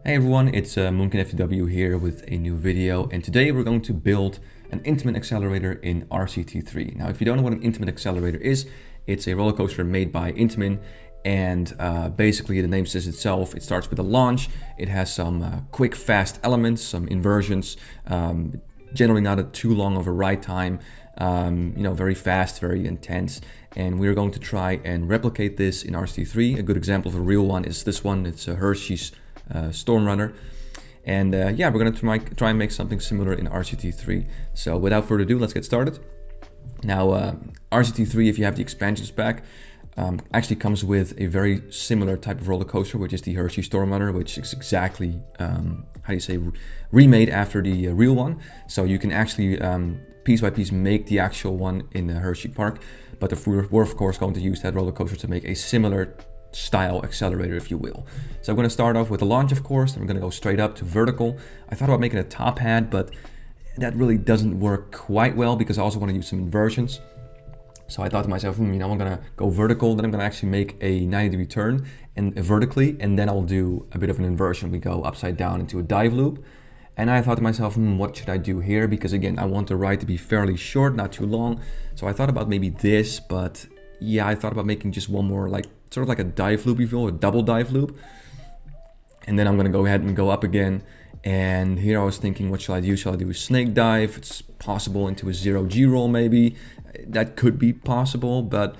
Hey everyone, it's MoonkinFTW here with a new video, and today we're going to build an Intamin Accelerator in RCT3. Now, if you don't know what an Intamin Accelerator is, it's a roller coaster made by Intamin, and basically the name says itself. It starts with a launch. It has some quick, fast elements, some inversions, generally not a too long of a ride time, very fast, very intense. And we're going to try and replicate this in RCT3. A good example of a real one is this one. It's a Hershey's Storm Runner, and yeah, we're gonna try and make something similar in RCT3. So without further ado, let's get started. Now, RCT3, if you have the expansions pack, actually comes with a very similar type of roller coaster, which is the Hershey Storm Runner, which is exactly remade after the real one. So you can actually piece by piece make the actual one in the Hershey Park, but if we're of course going to use that roller coaster to make a similar style accelerator, if you will. So I'm going to start off with the launch, of course, and we're going to go straight up to vertical. I thought about making a top hat, but that really doesn't work quite well because I also want to use some inversions. So I thought to myself, I'm going to go vertical, then I'm going to actually make a 90-degree turn and vertically, and then I'll do a bit of an inversion. We go upside down into a dive loop. And I thought to myself, what should I do here? Because again, I want the ride to be fairly short, not too long. So I thought about maybe this, but yeah, I thought about making just one more, sort of like a dive loop, if you will, a double dive loop. And then I'm gonna go ahead and go up again. And here I was thinking, what shall I do? Shall I do a snake dive? It's possible into a 0G roll maybe. That could be possible, but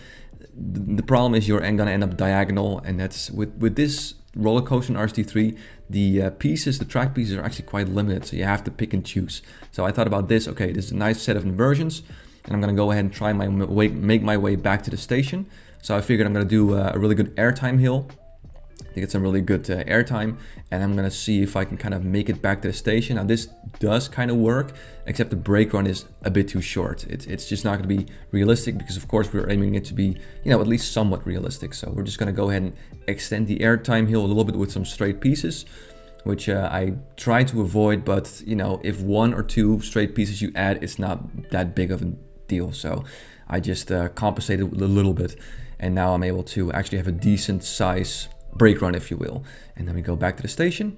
the problem is you're gonna end up diagonal, and that's with this roller coaster in RCT3, the track pieces are actually quite limited, so you have to pick and choose. So I thought about this, okay, this is a nice set of inversions, and I'm gonna go ahead and try make my way back to the station. So I figured I'm gonna do a really good airtime hill to get some really good airtime, and I'm gonna see if I can kind of make it back to the station. Now this does kind of work, except the brake run is a bit too short. It's just not gonna be realistic because of course we're aiming it to be, at least somewhat realistic. So we're just gonna go ahead and extend the airtime hill a little bit with some straight pieces, which I try to avoid, but if one or two straight pieces you add, it's not that big of a deal. So I just compensated a little bit, and now I'm able to actually have a decent size brake run, if you will. And then we go back to the station,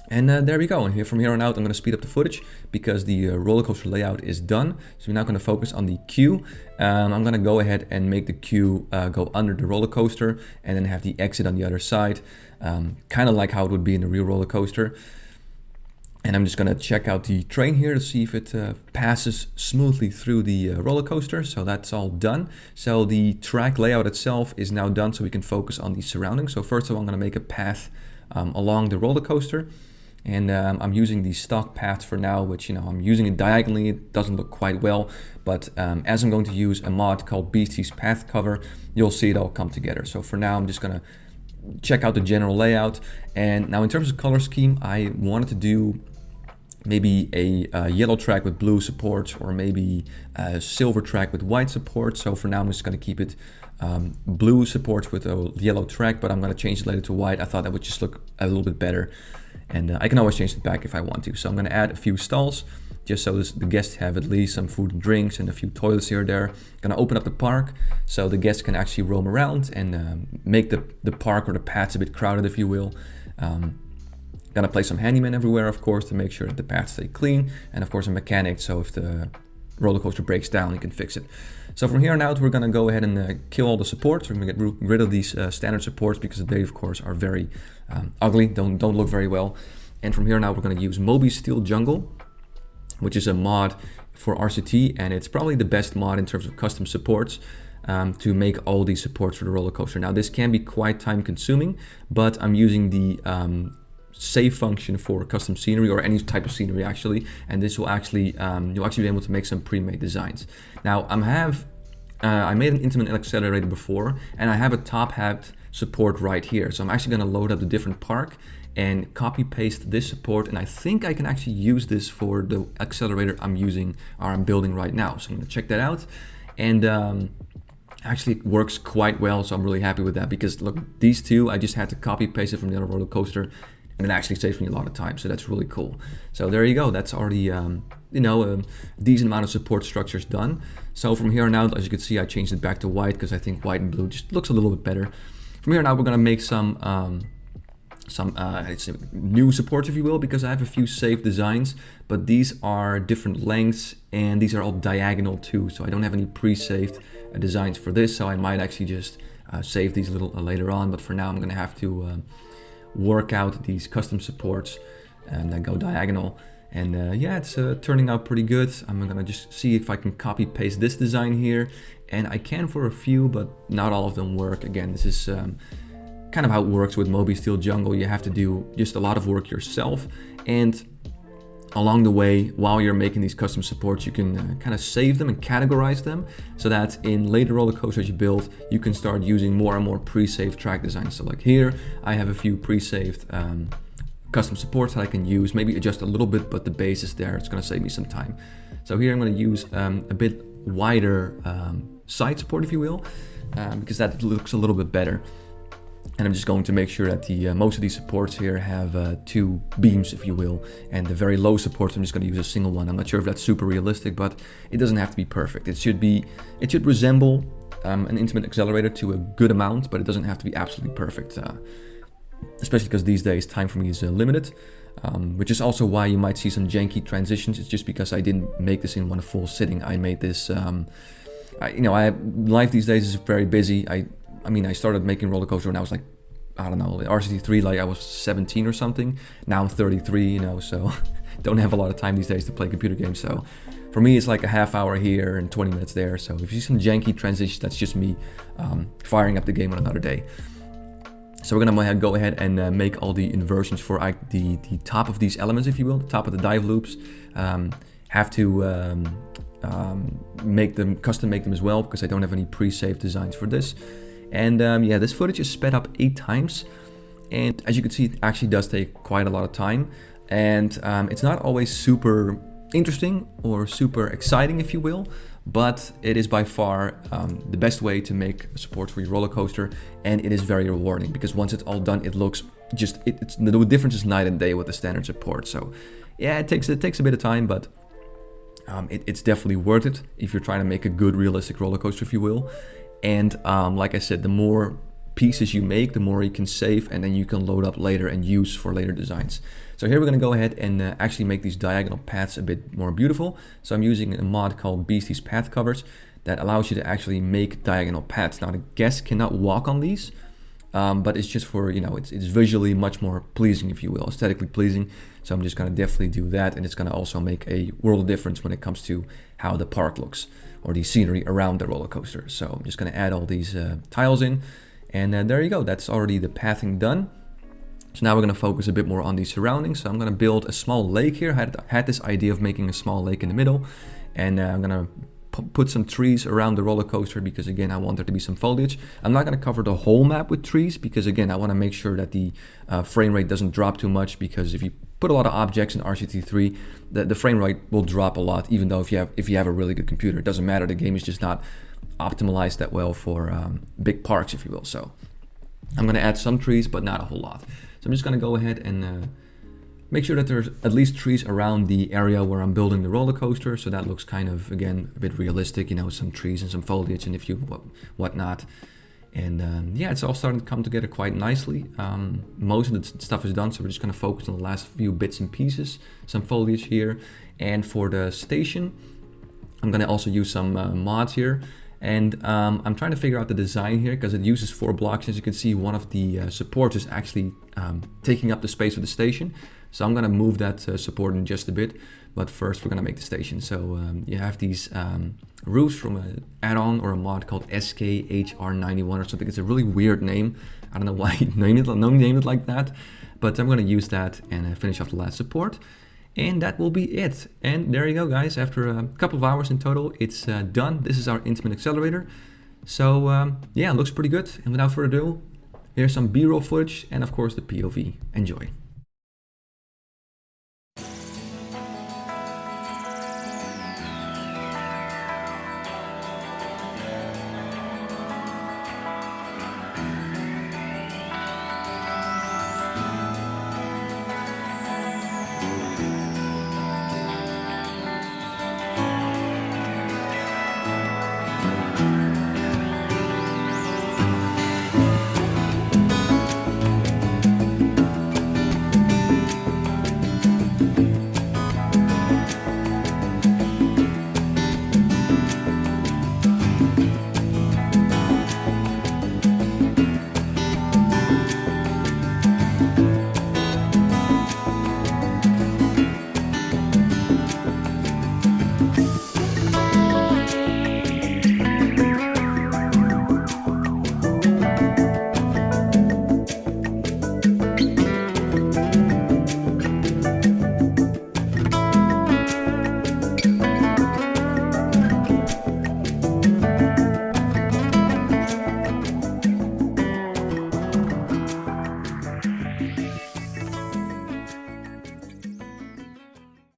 and there we go. And from here on out, I'm going to speed up the footage because the roller coaster layout is done. So we're now going to focus on the queue. I'm going to go ahead and make the queue go under the roller coaster, and then have the exit on the other side, kind of like how it would be in a real roller coaster. And I'm just gonna check out the train here to see if it passes smoothly through the roller coaster. So that's all done. So the track layout itself is now done, so we can focus on the surroundings. So first of all, I'm gonna make a path along the roller coaster. And I'm using the stock path for now, which, I'm using it diagonally. It doesn't look quite well, but as I'm going to use a mod called Beastie's Path Cover, you'll see it all come together. So for now, I'm just gonna check out the general layout. And now in terms of color scheme, I wanted to do maybe a yellow track with blue supports, or maybe a silver track with white supports. So for now, I'm just going to keep it blue supports with a yellow track, but I'm going to change it later to white. I thought that would just look a little bit better, and I can always change it back if I want to. So I'm going to add a few stalls, just so the guests have at least some food and drinks and a few toilets here or there. I'm going to open up the park so the guests can actually roam around and make the park or the paths a bit crowded, if you will. Gonna place some handymen everywhere, of course, to make sure that the paths stay clean, and of course a mechanic, so if the roller coaster breaks down, he can fix it. So from here on out, we're gonna go ahead and kill all the supports. We're gonna get rid of these standard supports because they, of course, are very ugly, don't look very well. And from here on out, we're gonna use Moby Steel Jungle, which is a mod for RCT, and it's probably the best mod in terms of custom supports. To make all these supports for the roller coaster. Now this can be quite time consuming, but I'm using the save function for custom scenery, or any type of scenery actually, and this will actually you'll actually be able to make some pre-made designs. Now I made an Intamin Accelerator before, and I have a top hat support right here, so I'm actually going to load up the different park and copy paste this support, and I think I can actually use this for the accelerator I'm building right now. So I'm going to check that out, and actually it works quite well, so I'm really happy with that, because look, these two I just had to copy paste it from the other roller coaster, and it actually saves me a lot of time, so that's really cool. So there you go, that's already a decent amount of support structures done. So from here on out, as you can see, I changed it back to white because I think white and blue just looks a little bit better. From here on out, we're gonna make some some it's new supports, if you will, because I have a few saved designs, but these are different lengths and these are all diagonal too, so I don't have any pre-saved designs for this, so I might actually just save these a little later on, but for now I'm gonna have to work out these custom supports and then go diagonal. And yeah, it's turning out pretty good. I'm gonna just see if I can copy paste this design here, and I can for a few, but not all of them work. Again, this is kind of how it works with Moby Steel Jungle. You have to do just a lot of work yourself, and along the way, while you're making these custom supports, you can kind of save them and categorize them so that in later roller coasters you build, you can start using more and more pre-saved track designs. So like here, I have a few pre-saved custom supports that I can use, maybe adjust a little bit, but the base is there. It's gonna save me some time. So here I'm gonna use a bit wider side support, if you will, because that looks a little bit better. And I'm just going to make sure that the most of these supports here have 2 beams, if you will, and the very low supports I'm just going to use a single one. I'm not sure if that's super realistic, but it doesn't have to be perfect. It should resemble an Intamin Accelerator to a good amount, but it doesn't have to be absolutely perfect. Especially because these days time for me is limited, which is also why you might see some janky transitions. It's just because I didn't make this in one full sitting. I made this. Life these days is very busy. I mean, I started making roller coaster when I was like, I don't know, RCT3, like I was 17 or something. Now I'm 33, so don't have a lot of time these days to play computer games. So for me, it's like a half hour here and 20 minutes there. So if you see some janky transitions, that's just me firing up the game on another day. So we're gonna go ahead and make all the inversions for the top of these elements, if you will, the top of the dive loops. Have to custom make them as well, because I don't have any pre-saved designs for this. And yeah, this footage is sped up 8 times, and as you can see, it actually does take quite a lot of time, and it's not always super interesting or super exciting, if you will, but it is by far the best way to make support for your roller coaster, and it is very rewarding because once it's all done, it looks just the difference is night and day with the standard support. So yeah, it takes a bit of time, but it's definitely worth it if you're trying to make a good realistic roller coaster, if you will. And like I said, the more pieces you make, the more you can save, and then you can load up later and use for later designs. So here we're going to go ahead and actually make these diagonal paths a bit more beautiful. So I'm using a mod called Beastie's Path Covers that allows you to actually make diagonal paths. Now the guest cannot walk on these, but it's just for, it's visually much more pleasing, if you will, aesthetically pleasing. So I'm just going to definitely do that, and it's going to also make a world of difference when it comes to how the park looks or the scenery around the roller coaster. So I'm just going to add all these tiles in, and there you go. That's already the pathing done. So now we're going to focus a bit more on the surroundings. So I'm going to build a small lake here. I had this idea of making a small lake in the middle, and I'm going to put some trees around the roller coaster because, again, I want there to be some foliage. I'm not going to cover the whole map with trees because, again, I want to make sure that the frame rate doesn't drop too much, because if you put a lot of objects in RCT3, the frame rate will drop a lot, even though if you have a really good computer. It doesn't matter. The game is just not optimized that well for big parks, if you will. So I'm going to add some trees, but not a whole lot. So I'm just going to go ahead and make sure that there's at least trees around the area where I'm building the roller coaster. So that looks kind of, again, a bit realistic, some trees and some foliage and whatnot. And yeah, it's all starting to come together quite nicely. Most of the stuff is done, so we're just going to focus on the last few bits and pieces, some foliage here. And for the station, I'm going to also use some mods here. And I'm trying to figure out the design here because it uses 4 blocks. As you can see, one of the supports is actually taking up the space of the station. So I'm going to move that support in just a bit. But first, we're going to make the station. So you have these roofs from an add-on or a mod called SKHR91 or something. It's a really weird name. I don't know why he named it like that. But I'm going to use that and finish off the last support. And that will be it. And there you go, guys. After a couple of hours in total, it's done. This is our Intamin Accelerator. So yeah, it looks pretty good. And without further ado, here's some B-roll footage and of course the POV. Enjoy.